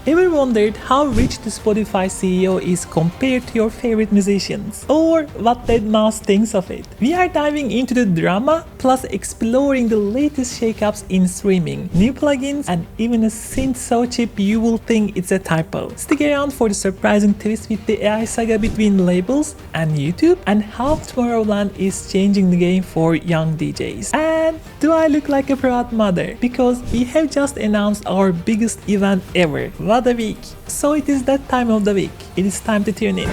Ever wondered how rich the Spotify CEO is compared to your favorite musicians? Or what Deadmau5 thinks of it? We are diving into the drama, plus exploring the latest shakeups in streaming, new plugins, and even a synth so cheap you will think it's a typo. Stick around for the surprising twist with the AI saga between Labols and YouTube, and how Tomorrowland is changing the game for young DJs. And do I look like a proud mother? Because we have just announced our biggest event ever. What a week! So it is that time of the week. It is time to tune in.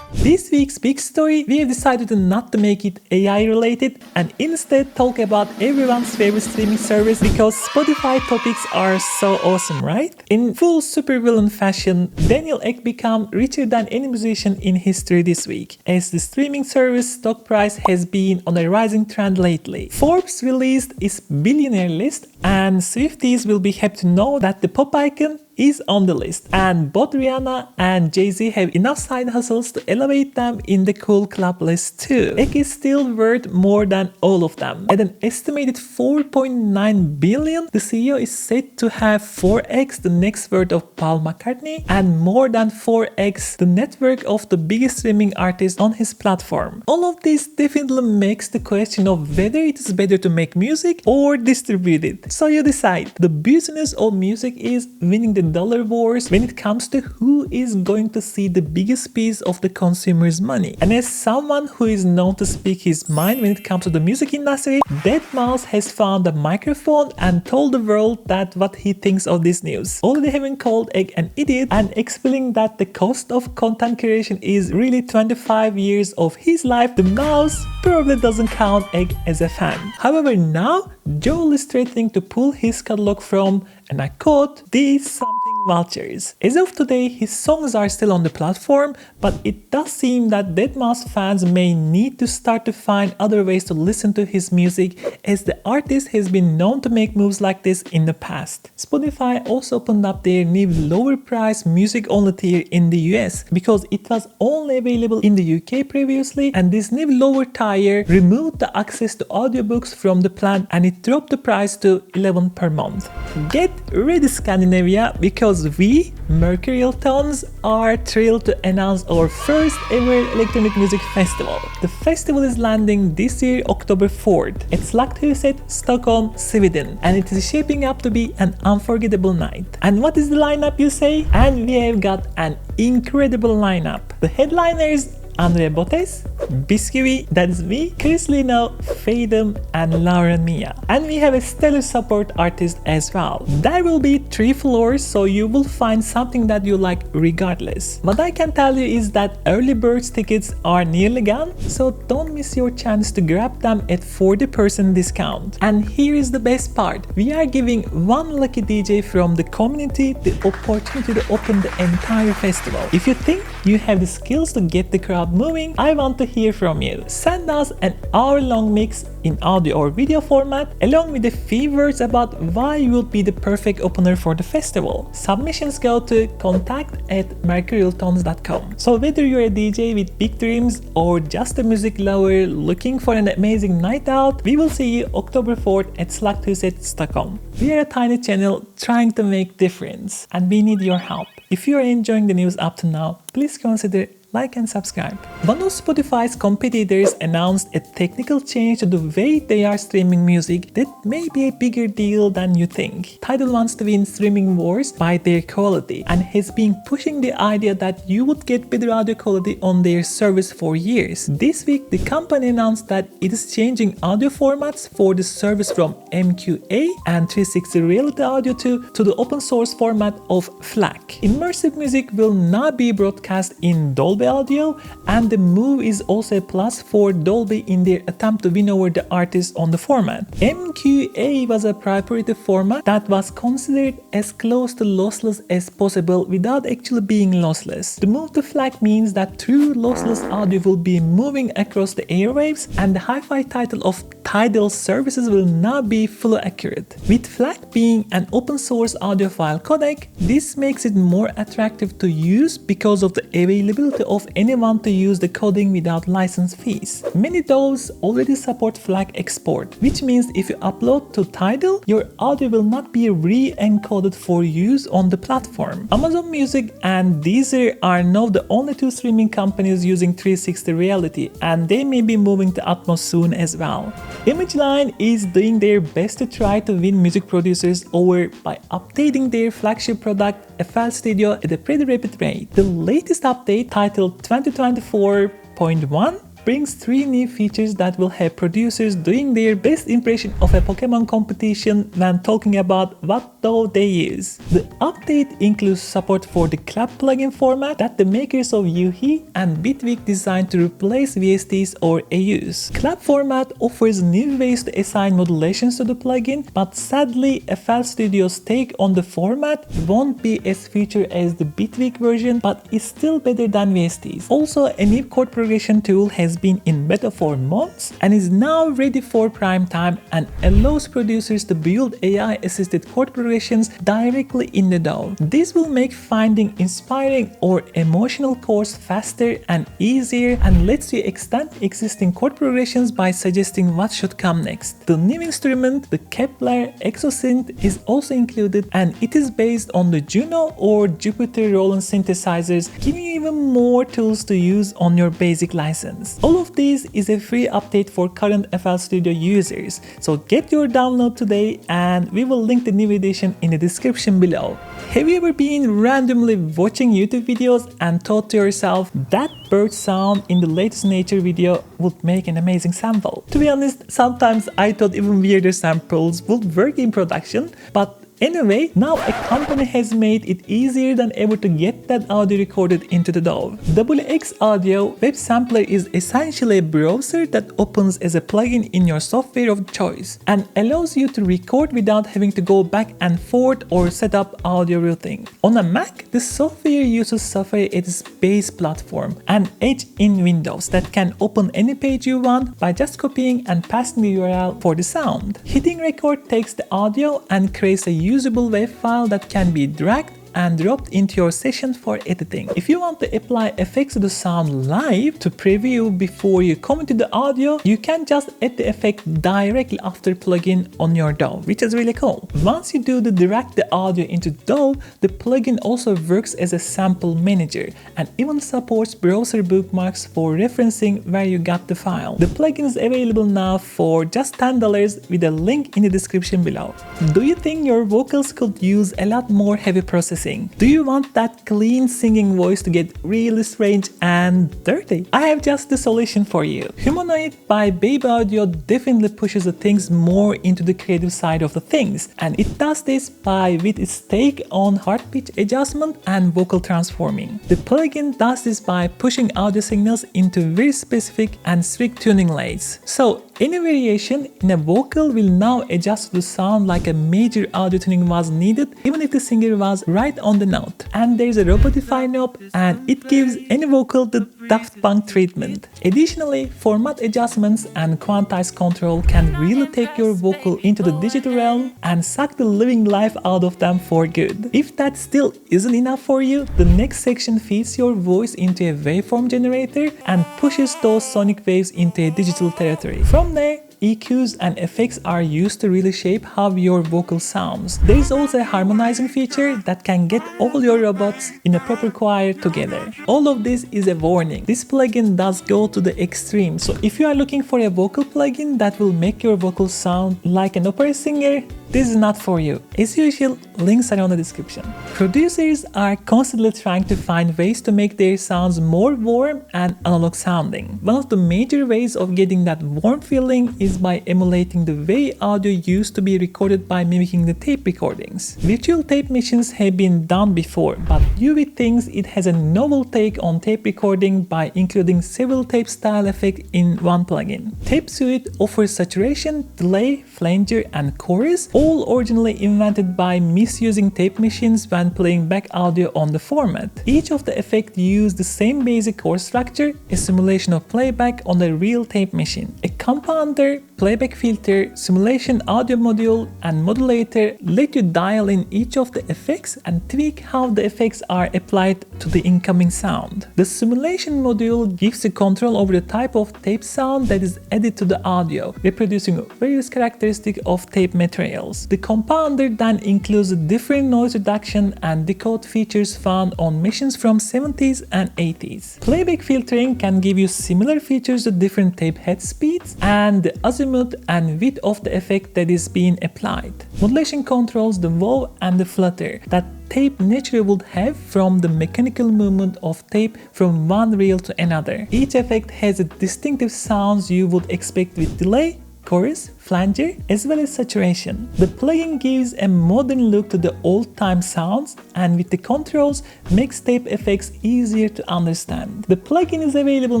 This week's big story, we have decided not to make it AI related and instead talk about everyone's favorite streaming service, because Spotify topics are so awesome, right? In full supervillain fashion, Daniel Ek became richer than any musician in history this week, as the streaming service stock price has been on a rising trend lately. Forbes released its billionaire list, and Swifties will be happy to know that the pop icon is on the list, and both Rihanna and Jay-Z have enough side hustles to elevate them in the cool club list too. Ek is still worth more than all of them. At an estimated 4.9 billion, the CEO is said to have 4x the next worth of Paul McCartney and more than 4x the net worth of the biggest streaming artist on his platform. All of this definitely makes the question of whether it is better to make music or distribute it. So you decide. The business of music is winning the dollar wars when it comes to who is going to see the biggest piece of the consumer's money. And as someone who is known to speak his mind when it comes to the music industry, Deadmau5 has found a microphone and told the world that what he thinks of this news. Already having called Egg an idiot and explaining that the cost of content creation is really 25 years of his life, the mouse probably doesn't count Egg as a fan. However, now Joel is threatening to pull his catalog from, and I quote, these something vultures. As of today, his songs are still on the platform, but it does seem that Deadmau5 fans may need to start to find other ways to listen to his music, as the artist has been known to make moves like this in the past. Spotify also opened up their new lower price music only tier in the US, because it was only available in the UK previously, and this new lower tier removed the access to audiobooks from the plan, and it dropped the price to $11 per month. Get ready, Scandinavia, because we, Mercurial Tones, are thrilled to announce our first ever electronic music festival. The festival is landing this year October 4th at Slagthuset, Stockholm, Sweden, and it is shaping up to be an unforgettable night. And what is the lineup, you say? And we have got an incredible lineup. The headliners: Andre Bottes, Biscuit, that is me, Chris Lino, Fathom, and Lauren Mia. And we have a stellar support artist as well. There will be 3 floors, so you will find something that you like regardless. What I can tell you is that early bird tickets are nearly gone, so don't miss your chance to grab them at 40% discount. And here is the best part. We are giving one lucky DJ from the community the opportunity to open the entire festival. If you think you have the skills to get the crowd moving, I want to hear from you. Send us an hour-long mix in audio or video format, along with a few words about why you will be the perfect opener for the festival. Submissions go to contact@mercurialtones.com. So whether you're a DJ with big dreams or just a music lover looking for an amazing night out, we will see you October 4th at Slagthuset, Stockholm. We are a tiny channel trying to make difference, and we need your help. If you are enjoying the news up to now, please consider like and subscribe. One of Spotify's competitors announced a technical change to the way they are streaming music that may be a bigger deal than you think. Tidal wants to win streaming wars by their quality and has been pushing the idea that you would get better audio quality on their service for years. This week, the company announced that it is changing audio formats for the service from MQA and 360 Reality Audio to the open source format of FLAC. Immersive music will now be broadcast in Dolby Audio, and the move is also a plus for Dolby in their attempt to win over the artists on the format. MQA was a proprietary format that was considered as close to lossless as possible without actually being lossless. The move to FLAC means that true lossless audio will be moving across the airwaves, and the hi-fi title of Tidal services will now be fully accurate. With FLAC being an open source audio file codec, this makes it more attractive to use because of the availability of anyone to use the coding without license fees. Many DAWs already support FLAC export, which means if you upload to Tidal, your audio will not be re-encoded for use on the platform. Amazon Music and Deezer are now the only two streaming companies using 360 reality, and they may be moving to Atmos soon as well. ImageLine is doing their best to try to win music producers over by updating their flagship product FL Studio at a pretty rapid rate. The latest update, titled 2024.1, brings 3 new features that will have producers doing their best impression of a Pokemon competition when talking about what DAW they use. The update includes support for the clap plugin format that the makers of Yuhi and Bitwig designed to replace VSTs or AUs. Clap format offers new ways to assign modulations to the plugin, but sadly FL Studio's take on the format won't be as featured as the Bitwig version, but is still better than VSTs. Also, a new chord progression tool has been in beta for months and is now ready for prime time and allows producers to build AI-assisted chord progressions directly in the DAW. This will make finding inspiring or emotional chords faster and easier, and lets you extend existing chord progressions by suggesting what should come next. The new instrument, the Kepler Exosynth, is also included, and it is based on the Juno or Jupiter Roland synthesizers, giving you even more tools to use on your basic license. All of this is a free update for current FL Studio users, so get your download today and we will link the new edition in the description below. Have you ever been randomly watching YouTube videos and thought to yourself, that bird sound in the latest nature video would make an amazing sample? To be honest, sometimes I thought even weirder samples would work in production, but anyway, now a company has made it easier than ever to get that audio recorded into the DAW. WXAudio Websampler is essentially a browser that opens as a plugin in your software of choice and allows you to record without having to go back and forth or set up audio routing. On a Mac, the software uses Safari as its base platform and Edge in Windows that can open any page you want by just copying and passing the URL for the sound. Hitting record takes the audio and creates a usable WAV file that can be dragged and dropped into your session for editing. If you want to apply effects to the sound live to preview before you come into the audio, you can just add the effect directly after plugin on your DAW, which is really cool. Once you do the direct the audio into DAW, the plugin also works as a sample manager and even supports browser bookmarks for referencing where you got the file. The plugin is available now for just $10 with a link in the description below. Do you think your vocals could use a lot more heavy processing? Do you want that clean singing voice to get really strange and dirty? I have just the solution for you. Humonoid by Baby Audio definitely pushes the things more into the creative side of the things, and it does this with its take on heart pitch adjustment and vocal transforming. The plugin does this by pushing audio signals into very specific and strict tuning layers. So any variation in a vocal will now adjust to sound like a major audio tuning was needed, even if the singer was right on the note. And there's a Robotify knob, and it gives any vocal the Daft Punk treatment. Additionally, format adjustments and quantize control can really take your vocal into the digital realm and suck the living life out of them for good. If that still isn't enough for you, the next section feeds your voice into a waveform generator and pushes those sonic waves into a digital territory. From there, EQs and effects are used to really shape how your vocal sounds. There is also a harmonizing feature that can get all your robots in a proper choir together. All of this is a warning. This plugin does go to the extreme, so if you are looking for a vocal plugin that will make your vocal sound like an opera singer, this is not for you. As usual, links are on the description. Producers are constantly trying to find ways to make their sounds more warm and analog sounding. One of the major ways of getting that warm feeling is by emulating the way audio used to be recorded by mimicking the tape recordings. Virtual tape machines have been done before, but UV thinks it has a novel take on tape recording by including several tape style effects in one plugin. Tape Suite offers saturation, delay, flanger, and chorus, all originally invented by misusing tape machines when playing back audio on the format. Each of the effects use the same basic chord structure, a simulation of playback on a real tape machine. A compounder playback filter, simulation audio module, and modulator let you dial in each of the effects and tweak how the effects are applied to the incoming sound. The simulation module gives you control over the type of tape sound that is added to the audio, reproducing various characteristics of tape materials. The compounder then includes different noise reduction and decode features found on machines from 70s and 80s. Playback filtering can give you similar features to different tape head speeds and the azimuth and width of the effect that is being applied. Modulation controls the wow and the flutter that tape naturally would have from the mechanical movement of tape from one reel to another. Each effect has a distinctive sounds you would expect with delay, chorus, flanger, as well as saturation. The plugin gives a modern look to the old-time sounds and with the controls makes tape effects easier to understand. The plugin is available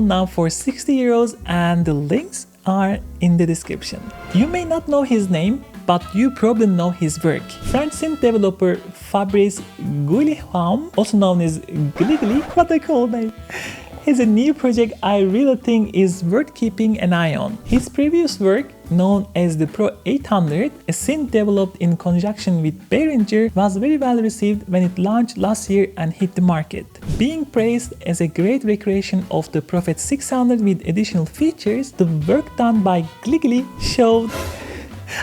now for 60 euros and the links are in the description. You may not know his name, but you probably know his work. French synth developer Fabrice Guilhem, also known as Gligli, what a cool name, has a new project I really think is worth keeping an eye on. His previous work, known as the Pro 800, a synth developed in conjunction with Behringer, was very well received when it launched last year and hit the market. Being praised as a great recreation of the Prophet 600 with additional features, the work done by Gligli showed...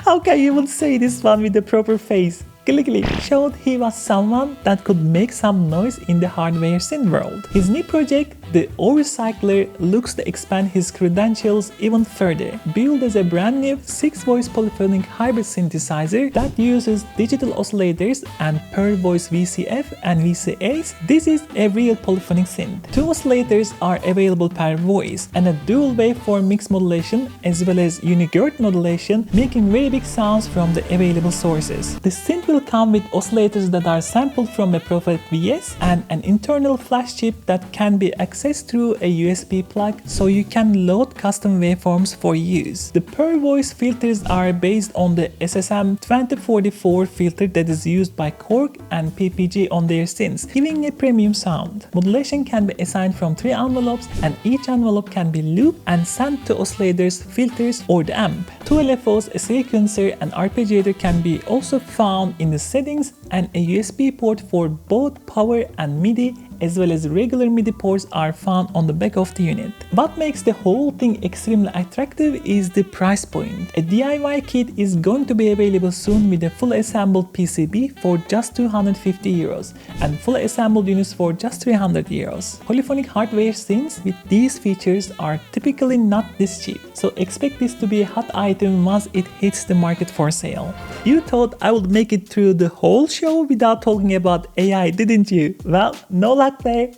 How can you even say this one with the proper face? Gligli showed he was someone that could make some noise in the hardware synth world. His new project, the Overcycler, looks to expand his credentials even further. Built as a brand new 6-voice polyphonic hybrid synthesizer that uses digital oscillators and per voice VCF and VCAs, this is a real polyphonic synth. 2 oscillators are available per voice and a dual waveform mix modulation as well as unigirth modulation, making very big sounds from the available sources. The synth will come with oscillators that are sampled from a Prophet VS and an internal flash chip that can be accessed through a USB plug so you can load custom waveforms for use. The per voice filters are based on the SSM 2044 filter that is used by Korg and PPG on their synths, giving a premium sound. Modulation can be assigned from 3 envelopes and each envelope can be looped and sent to oscillators, filters or the amp. 2 LFOs, a sequencer and arpeggiator can be also found in the settings and a USB port for both power and MIDI as well as regular MIDI ports are found on the back of the unit. What makes the whole thing extremely attractive is the price point. A DIY kit is going to be available soon with a fully assembled PCB for just 250 euros and fully assembled units for just 300 euros. Polyphonic hardware synths with these features are typically not this cheap, so expect this to be a hot item once it hits the market for sale. You thought I would make it through the whole show without talking about AI, didn't you? Well, no luck there.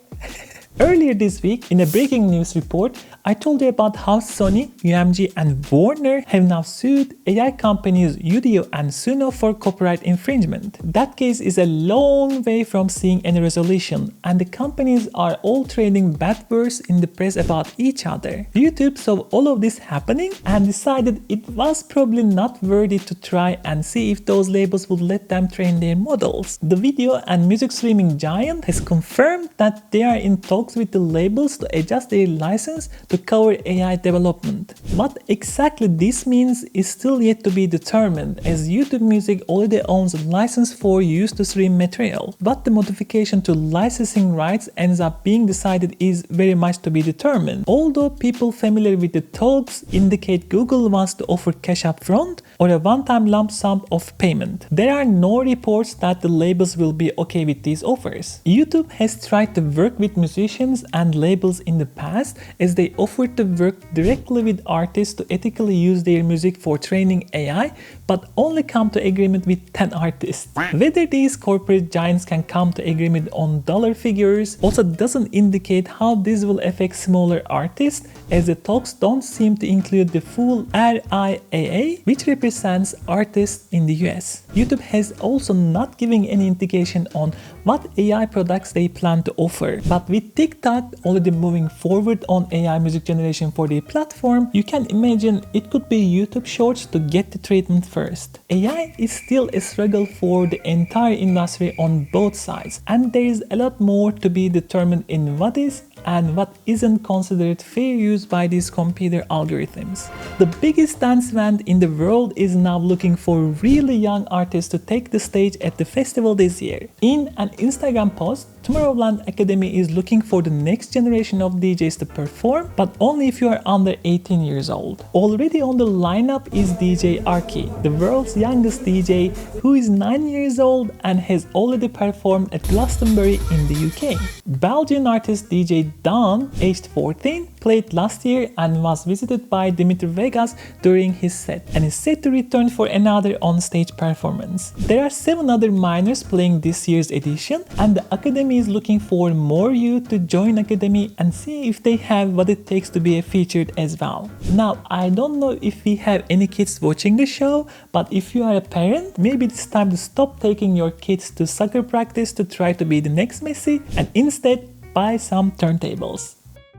Earlier this week, in a breaking news report, I told you about how Sony, UMG and Warner have now sued AI companies Udio and Suno for copyright infringement. That case is a long way from seeing any resolution, and the companies are all trading bad words in the press about each other. YouTube saw all of this happening and decided it was probably not worth it to try and see if those labels would let them train their models. The video and music streaming giant has confirmed that they are in talks with the labels to adjust their license to cover AI development. What exactly this means is still yet to be determined, as YouTube Music already owns a license for use to stream material. But the modification to licensing rights ends up being decided is very much to be determined. Although people familiar with the talks indicate Google wants to offer cash up front or a one-time lump sum of payment. There are no reports that the labels will be okay with these offers. YouTube has tried to work with musicians and labels in the past, as they offered to work directly with artists to ethically use their music for training AI, but only come to agreement with 10 artists. Whether these corporate giants can come to agreement on dollar figures also doesn't indicate how this will affect smaller artists, as the talks don't seem to include the full RIAA, which represents artists in the US. YouTube has also not given any indication on what AI products they plan to offer, but with TikTok already moving forward on AI music generation for their platform, you can imagine it could be YouTube Shorts to get the treatment first. AI is still a struggle for the entire industry on both sides, and there is a lot more to be determined in what is and what isn't considered fair use by these computer algorithms. The biggest dance band in the world is now looking for really young artists to take the stage at the festival this year. In an Instagram post, Tomorrowland Academy is looking for the next generation of DJs to perform, but only if you are under 18 years old. Already on the lineup is DJ Arky, the world's youngest DJ, who is 9 years old and has already performed at Glastonbury in the UK. Belgian artist DJ Dawn, aged 14, played last year and was visited by Dimitri Vegas during his set, and is set to return for another on-stage performance. There are 7 other minors playing this year's edition, and the Academy is looking for more youth to join Academy and see if they have what it takes to be featured as well. Now, I don't know if we have any kids watching the show, but if you are a parent, maybe it's time to stop taking your kids to soccer practice to try to be the next Messi and instead buy some turntables.